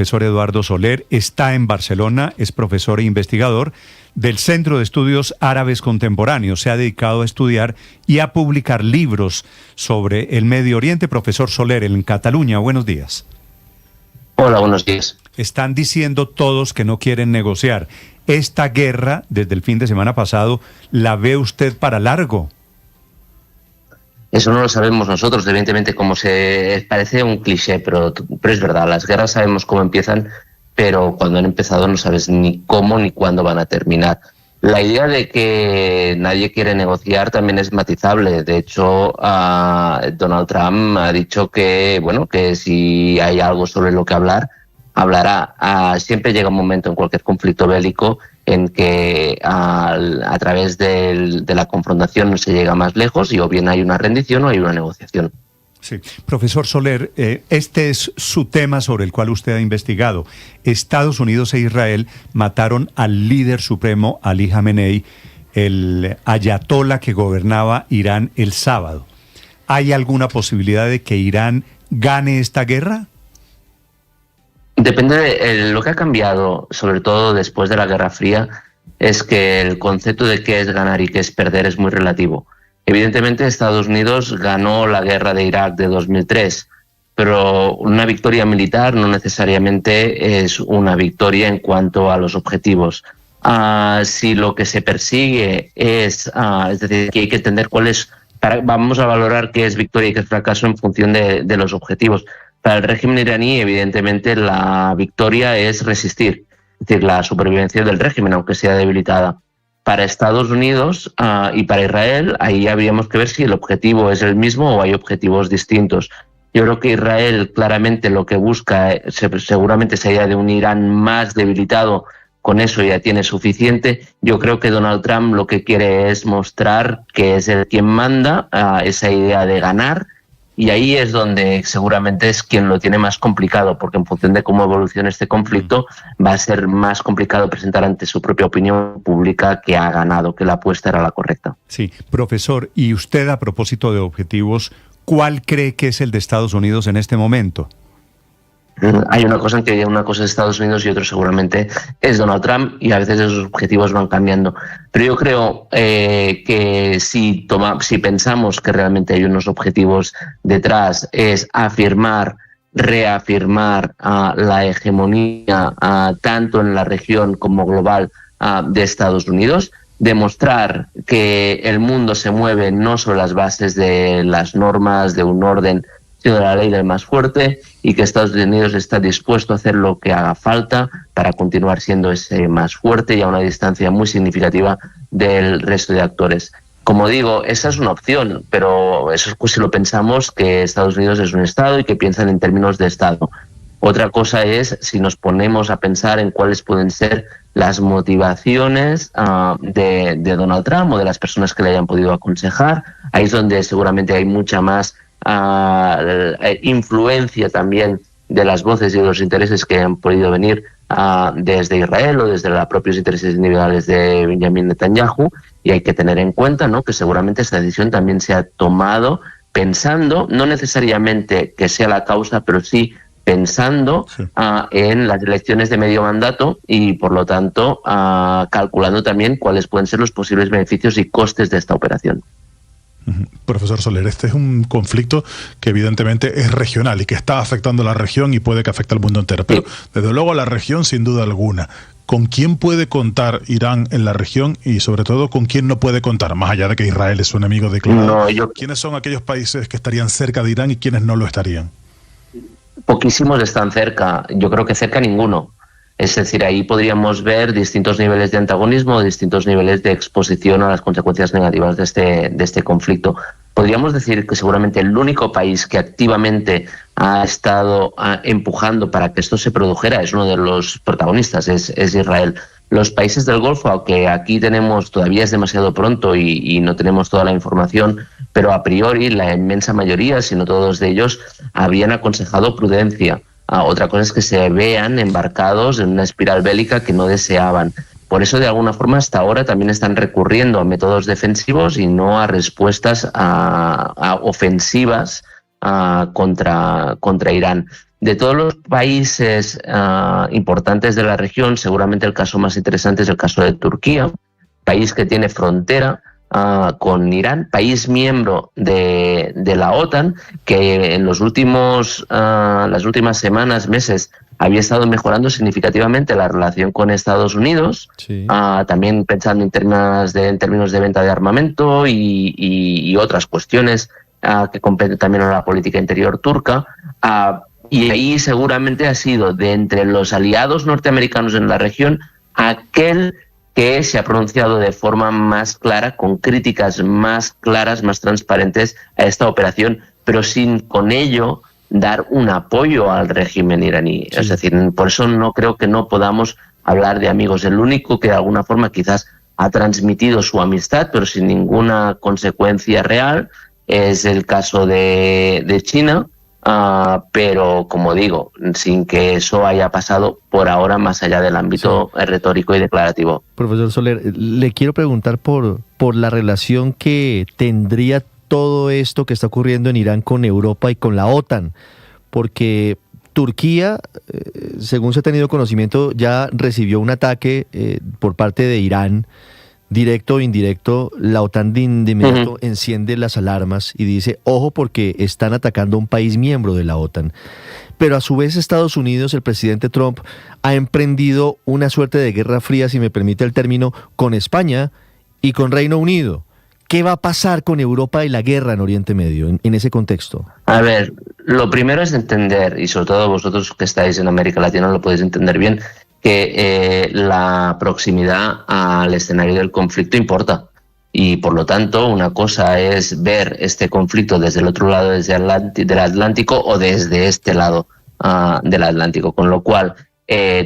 profesor Eduardo Soler, está en Barcelona, es profesor e investigador del Centro de Estudios Árabes Contemporáneos. Se ha dedicado a estudiar y a publicar libros sobre el Medio Oriente. Profesor Soler, en Cataluña, buenos días. Hola, buenos días. Están diciendo todos que no quieren negociar. Esta guerra, desde el fin de semana pasado, ¿la ve usted para largo? Eso no lo sabemos nosotros, evidentemente, como parece un cliché, pero es verdad, las guerras sabemos cómo empiezan, pero cuando han empezado no sabes ni cómo ni cuándo van a terminar. La idea de que nadie quiere negociar también es matizable. De hecho, Donald Trump ha dicho que, bueno, que si hay algo sobre lo que hablar, hablará. Siempre llega un momento en cualquier conflicto bélico en que a través de la confrontación no se llega más lejos y o bien hay una rendición o hay una negociación. Sí. Profesor Soler, este es su tema sobre el cual usted ha investigado. Estados Unidos e Israel mataron al líder supremo, Ali Jamenei, el ayatolá que gobernaba Irán el sábado. ¿Hay alguna posibilidad de que Irán gane esta guerra? Depende de lo que ha cambiado, sobre todo después de la Guerra Fría, es que el concepto de qué es ganar y qué es perder es muy relativo. Evidentemente, Estados Unidos ganó la guerra de Irak de 2003, pero una victoria militar no necesariamente es una victoria en cuanto a los objetivos. Si lo que se persigue es decir, que hay que entender vamos a valorar qué es victoria y qué es fracaso en función de los objetivos. Para el régimen iraní, evidentemente, la victoria es resistir, es decir, la supervivencia del régimen, aunque sea debilitada. Para Estados Unidos y para Israel, ahí habríamos que ver si el objetivo es el mismo o hay objetivos distintos. Yo creo que Israel claramente lo que busca, seguramente esa idea de un Irán más debilitado, con eso ya tiene suficiente. Yo creo que Donald Trump lo que quiere es mostrar que es el quien manda, esa idea de ganar. Y ahí es donde seguramente es quien lo tiene más complicado, porque en función de cómo evolucione este conflicto va a ser más complicado presentar ante su propia opinión pública que ha ganado, que la apuesta era la correcta. Sí, profesor, y usted a propósito de objetivos, ¿cuál cree que es el de Estados Unidos en este momento? Hay una cosa en que una cosa es Estados Unidos y otro seguramente es Donald Trump, y a veces esos objetivos van cambiando. Pero yo creo que si pensamos que realmente hay unos objetivos detrás, es reafirmar la hegemonía tanto en la región como global de Estados Unidos, demostrar que el mundo se mueve no sobre las bases de las normas, de un orden, sino de la ley del más fuerte, y que Estados Unidos está dispuesto a hacer lo que haga falta para continuar siendo ese más fuerte y a una distancia muy significativa del resto de actores. Como digo, esa es una opción, pero eso es pues, si lo pensamos que Estados Unidos es un Estado y que piensan en términos de Estado. Otra cosa es si nos ponemos a pensar en cuáles pueden ser las motivaciones de Donald Trump o de las personas que le hayan podido aconsejar. Ahí es donde seguramente hay mucha más influencia también de las voces y de los intereses que han podido venir desde Israel o desde los propios intereses individuales de Benjamin Netanyahu, y hay que tener en cuenta, ¿no?, que seguramente esta decisión también se ha tomado pensando, no necesariamente que sea la causa, pero sí pensando en las elecciones de medio mandato y, por lo tanto, calculando también cuáles pueden ser los posibles beneficios y costes de esta operación. Profesor Soler, este es un conflicto que evidentemente es regional y que está afectando a la región y puede que afecte al mundo entero, pero desde luego a la región sin duda alguna. ¿Con quién puede contar Irán en la región y sobre todo con quién no puede contar, más allá de que Israel es su enemigo declarado? ¿Quiénes son aquellos países que estarían cerca de Irán y quiénes no lo estarían? Poquísimos están cerca, yo creo que cerca ninguno. Es decir, ahí podríamos ver distintos niveles de antagonismo, distintos niveles de exposición a las consecuencias negativas de este conflicto. Podríamos decir que seguramente el único país que activamente ha estado empujando para que esto se produjera es uno de los protagonistas, es Israel. Los países del Golfo, aunque aquí todavía es demasiado pronto y no tenemos toda la información, pero a priori la inmensa mayoría, si no todos de ellos, habían aconsejado prudencia. Otra cosa es que se vean embarcados en una espiral bélica que no deseaban. Por eso, de alguna forma, hasta ahora también están recurriendo a métodos defensivos y no a respuestas ofensivas contra Irán. De todos los países importantes de la región, seguramente el caso más interesante es el caso de Turquía, país que tiene frontera con Irán, país miembro de la OTAN, que en las últimas semanas, meses, había estado mejorando significativamente la relación con Estados Unidos, sí. También pensando en términos de venta de armamento y otras cuestiones que competen también a la política interior turca. Y ahí seguramente ha sido, de entre los aliados norteamericanos en la región, aquel que se ha pronunciado de forma más clara, con críticas más claras, más transparentes a esta operación, pero sin con ello dar un apoyo al régimen iraní. Sí. Es decir, por eso no creo que no podamos hablar de amigos. El único que de alguna forma quizás ha transmitido su amistad, pero sin ninguna consecuencia real, es el caso de China, pero como digo, sin que eso haya pasado por ahora más allá del ámbito retórico y declarativo. Profesor Soler, le quiero preguntar por la relación que tendría todo esto que está ocurriendo en Irán con Europa y con la OTAN, porque Turquía, según se ha tenido conocimiento, ya recibió un ataque por parte de Irán, directo o indirecto. La OTAN de inmediato enciende las alarmas y dice, ojo, porque están atacando a un país miembro de la OTAN. Pero a su vez Estados Unidos, el presidente Trump, ha emprendido una suerte de guerra fría, si me permite el término, con España y con Reino Unido. ¿Qué va a pasar con Europa y la guerra en Oriente Medio en ese contexto? A ver, lo primero es entender, y sobre todo vosotros que estáis en América Latina lo podéis entender bien, que la proximidad al escenario del conflicto importa. Y por lo tanto, una cosa es ver este conflicto desde el otro lado del Atlántico o desde este lado del Atlántico. Con lo cual,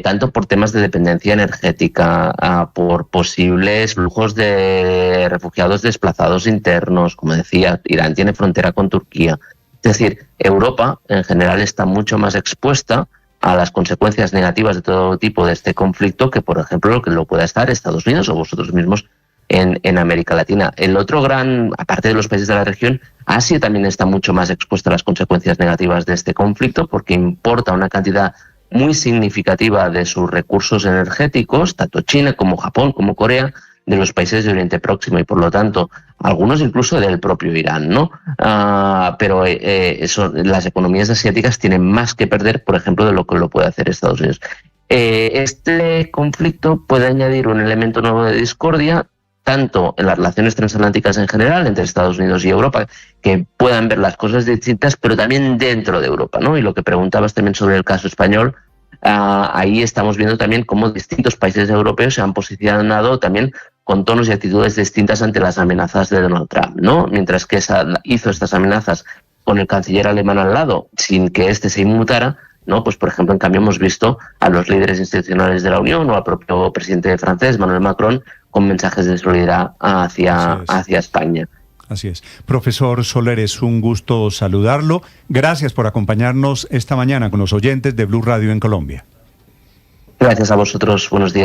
tanto por temas de dependencia energética, por posibles flujos de refugiados desplazados internos, como decía, Irán tiene frontera con Turquía. Es decir, Europa en general está mucho más expuesta a las consecuencias negativas de todo tipo de este conflicto que, por ejemplo, lo que lo pueda estar Estados Unidos o vosotros mismos en América Latina. El otro gran, aparte de los países de la región, Asia también está mucho más expuesta a las consecuencias negativas de este conflicto porque importa una cantidad muy significativa de sus recursos energéticos, tanto China como Japón como Corea, de los países de Oriente Próximo y por lo tanto algunos incluso del propio Irán, ¿no? Pero las economías asiáticas tienen más que perder, por ejemplo, de lo que lo puede hacer Estados Unidos. Este conflicto puede añadir un elemento nuevo de discordia, tanto en las relaciones transatlánticas en general, entre Estados Unidos y Europa, que puedan ver las cosas distintas, pero también dentro de Europa, ¿no? Y lo que preguntabas también sobre el caso español, ahí estamos viendo también cómo distintos países europeos se han posicionado también con tonos y actitudes distintas ante las amenazas de Donald Trump, ¿no? Mientras que hizo estas amenazas con el canciller alemán al lado, sin que éste se inmutara, ¿no? Pues, por ejemplo, en cambio hemos visto a los líderes institucionales de la Unión o al propio presidente francés, Emmanuel Macron, con mensajes de solidaridad hacia España. Así es. Profesor Soler, es un gusto saludarlo. Gracias por acompañarnos esta mañana con los oyentes de Blue Radio en Colombia. Gracias a vosotros. Buenos días.